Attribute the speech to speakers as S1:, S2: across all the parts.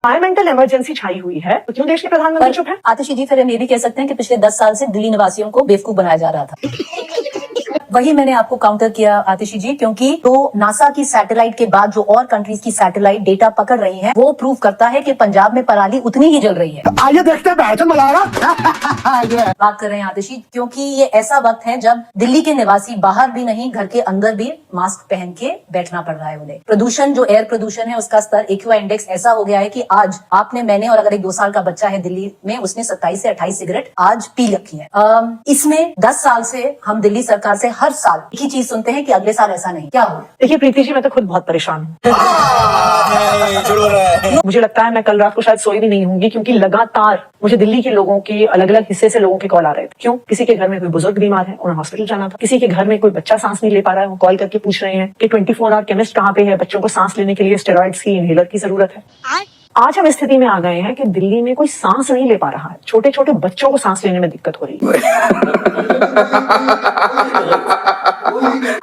S1: Environmental emergency छाई हुई है तो क्यों देश के प्रधानमंत्री चुप है?
S2: आतिशी जी, फिर हम ये भी कह सकते हैं कि पिछले 10 साल से दिल्ली निवासियों को बेवकूफ बनाया जा रहा था। वही मैंने आपको काउंटर किया आतिशी जी, क्योंकि तो नासा की सैटेलाइट के बाद जो और कंट्रीज की सैटेलाइट डेटा पकड़ रही हैं, वो प्रूव करता है कि पंजाब में पराली उतनी ही जल रही है।
S3: आइए देखते हैं
S2: बात कर रहे हैं आतिशी, क्योंकि ये ऐसा वक्त है जब दिल्ली के निवासी बाहर भी नहीं, घर के अंदर भी मास्क पहन के बैठना पड़ रहा है उन्हें। प्रदूषण, जो एयर प्रदूषण है, उसका स्तर एक्यूआई इंडेक्स ऐसा हो गया है कि आज आपने, मैंने और अगर एक 2 साल का बच्चा है दिल्ली में, उसने 27 से 28 सिगरेट आज पी रखी है। इसमें 10 साल से हम दिल्ली सरकार से हर साल एक ही चीज सुनते हैं कि अगले साल ऐसा नहीं। क्या हो?
S1: देखिए प्रीति जी, मैं तो खुद बहुत परेशान हूँ। मुझे लगता है मैं कल रात को शायद सोई भी नहीं होंगी, क्योंकि लगातार मुझे दिल्ली के लोगों के, अलग अलग हिस्से से लोगों के कॉल आ रहे थे। क्यों? किसी के घर में कोई बुजुर्ग बीमार है, उन्हें हॉस्पिटल जाना था। किसी के घर में कोई बच्चा सांस नहीं ले पा रहा है, वो कॉल करके पूछ रहे हैं कि 24 आवर केमिस्ट कहाँ पे है, बच्चों को सांस लेने के लिए स्टेरॉइड्स की, इनहेलर की जरूरत है। आज हम इस स्थिति में आ गए हैं कि दिल्ली में कोई सांस नहीं ले पा रहा है। छोटे छोटे बच्चों को सांस लेने में दिक्कत हो रही है।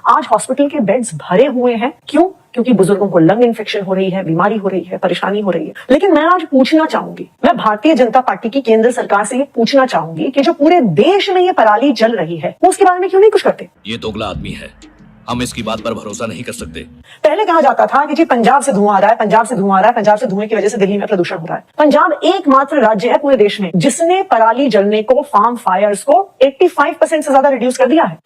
S1: आज हॉस्पिटल के बेड्स भरे हुए हैं। क्यों? क्योंकि बुजुर्गों को लंग इन्फेक्शन हो रही है, बीमारी हो रही है, परेशानी हो रही है। लेकिन मैं आज पूछना चाहूंगी, मैं भारतीय जनता पार्टी की केंद्र सरकार से ये पूछना चाहूंगी कि जो पूरे देश में ये पराली जल रही है, वो उसके बारे में क्यों नहीं कुछ करते?
S4: ये दोगला आदमी है, हम इसकी बात पर भरोसा नहीं कर सकते।
S1: पहले कहा जाता था कि जी पंजाब से धुआं आ रहा है, पंजाब से धुआं आ रहा है, पंजाब से धुएं की वजह से दिल्ली में प्रदूषण हो रहा है। पंजाब एकमात्र राज्य है पूरे देश में जिसने पराली जलने को, फार्म फायर्स को 85% से ज्यादा रिड्यूस कर दिया है।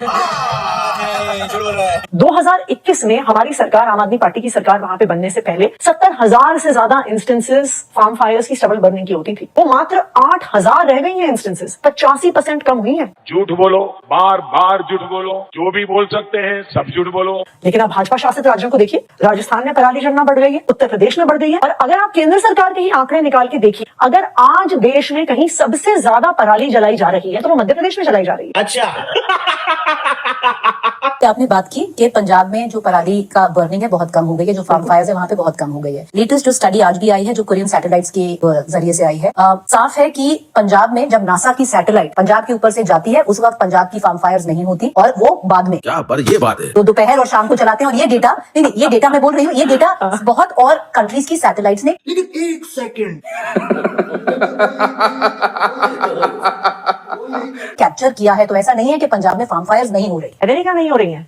S1: 2021 में हमारी सरकार, आम आदमी पार्टी की सरकार वहां पे बनने से पहले 70,000 से ज्यादा इंस्टेंसेस फार्म फायर्स की स्टबल बर्निंग की होती थी। वो मात्र 8,000 रह गई है इंस्टेंसेस, 85% कम हुई है।
S5: झूठ बोलो, बार बार झूठ बोलो, जो भी बोल सकते हैं सब झूठ बोलो।
S1: लेकिन आप भाजपा शासित राज्यों को देखिए, राजस्थान में पराली जलना बढ़ गई है, उत्तर प्रदेश में बढ़ गई है। और अगर आप केंद्र सरकार के ही आंकड़े निकाल के देखिए, अगर आज देश में कहीं सबसे ज्यादा पराली जलाई जा रही है तो वो मध्य प्रदेश में जलाई जा रही है।
S3: अच्छा।
S2: आपने बात की कि पंजाब में जो पराली का बर्निंग है बहुत कम हो गई है, जो फार्म फायर्स है वहाँ पे बहुत कम हो गई है। लेटेस्ट जो स्टडी आज भी आई है, जो कोरियन सैटेलाइट्स के जरिए से आई है, साफ है कि पंजाब में जब नासा की सैटेलाइट पंजाब के ऊपर से जाती है, उस वक्त पंजाब की फार्म फायर्स नहीं होती, और वो बाद में
S4: क्या पर ये बात है,
S2: तो दोपहर और शाम को चलाते हैं। और ये डेटा नहीं, ये डेटा मैं बोल रही हूँ, ये डेटा बहुत और कंट्रीज की सैटेलाइट्स ने,
S3: लेकिन एक सेकंड
S2: कैप्चर किया है। तो ऐसा नहीं है कि पंजाब में फार्म फायर्स नहीं हो रही।
S1: अमेरिका नहीं हो रही है।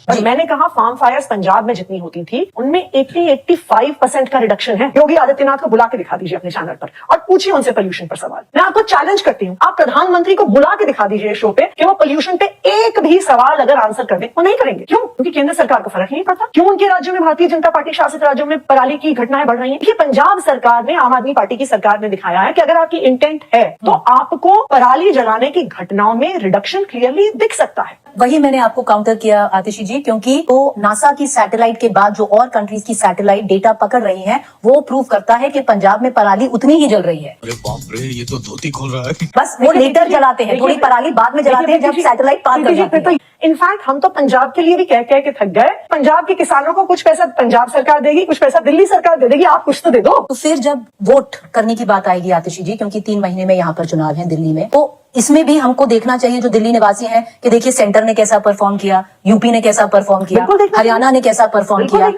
S1: और मैंने कहा फार्म फायर्स पंजाब में जितनी होती थी, उनमें 80-85% का रिडक्शन है। योगी आदित्यनाथ को बुला के दिखा दीजिए अपने चैनल पर और पूछिए उनसे पोल्यूशन पर सवाल। मैं आपको चैलेंज करती हूँ, आप प्रधानमंत्री को बुला के दिखा दीजिए शो पे कि वो पोल्यूशन पे एक भी सवाल अगर आंसर कर दे। वो नहीं करेंगे। क्यों? क्योंकि केंद्र सरकार को फर्क नहीं पड़ता। क्यों उनके राज्यों में, भारतीय जनता पार्टी शासित राज्यों में पराली की घटनाएं बढ़ रही है? देखिए, पंजाब सरकार ने, आम आदमी पार्टी की सरकार ने दिखाया है कि अगर आपकी इंटेंट है तो आपको पराली जलाने की घटनाओं में रिडक्शन क्लियरली दिख सकता है।
S2: वही मैंने आपको काउंटर किया आतिशी जी, क्योंकि तो नासा की सैटेलाइट के बाद जो और कंट्रीज की सैटेलाइट डेटा पकड़ रही हैं, वो प्रूव करता है कि पंजाब में पराली उतनी ही जल रही है।
S4: अरे बाप रे, ये तो धोती खोल रहा है।
S2: बस वो लेटर जलाते हैं, थोड़ी पराली बाद में जलाते हैं जब सैटेलाइट पार कर जाती है।
S1: इनफैक्ट हम तो पंजाब के लिए भी कह के थक गए। पंजाब के किसानों को कुछ पैसा पंजाब सरकार देगी, कुछ पैसा दिल्ली सरकार दे देगी, आप कुछ तो दे दो।
S2: तो फिर जब वोट करने की बात आएगी आतिशी जी, क्योंकि 3 महीने में यहाँ पर चुनाव है दिल्ली में, तो इसमें भी हमको देखना चाहिए जो दिल्ली निवासी हैं कि देखिए सेंटर ने कैसा परफॉर्म किया, यूपी ने कैसा परफॉर्म किया, हरियाणा ने कैसा परफॉर्म किया।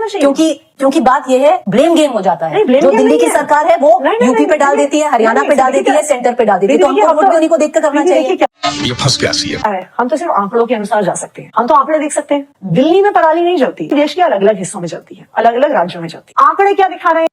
S2: क्योंकि बात यह है, ब्लेम गेम हो जाता है। जो दिल्ली की सरकार है वो यूपी पे डाल देती है, हरियाणा पे डाल देती है, सेंटर पे डाल देती है। तो हमको वोट भी उन्हीं को देखकर करना चाहिए।
S4: ये फंस गया सी है।
S1: हम तो सिर्फ आंकड़ों के अनुसार जा सकते हैं। हम तो आंकड़े देख सकते हैं। दिल्ली में पराली नहीं जलती, देश के अलग अलग हिस्सों में जलती है, अलग अलग राज्यों में जलती है। आंकड़े क्या दिखा रहे हैं?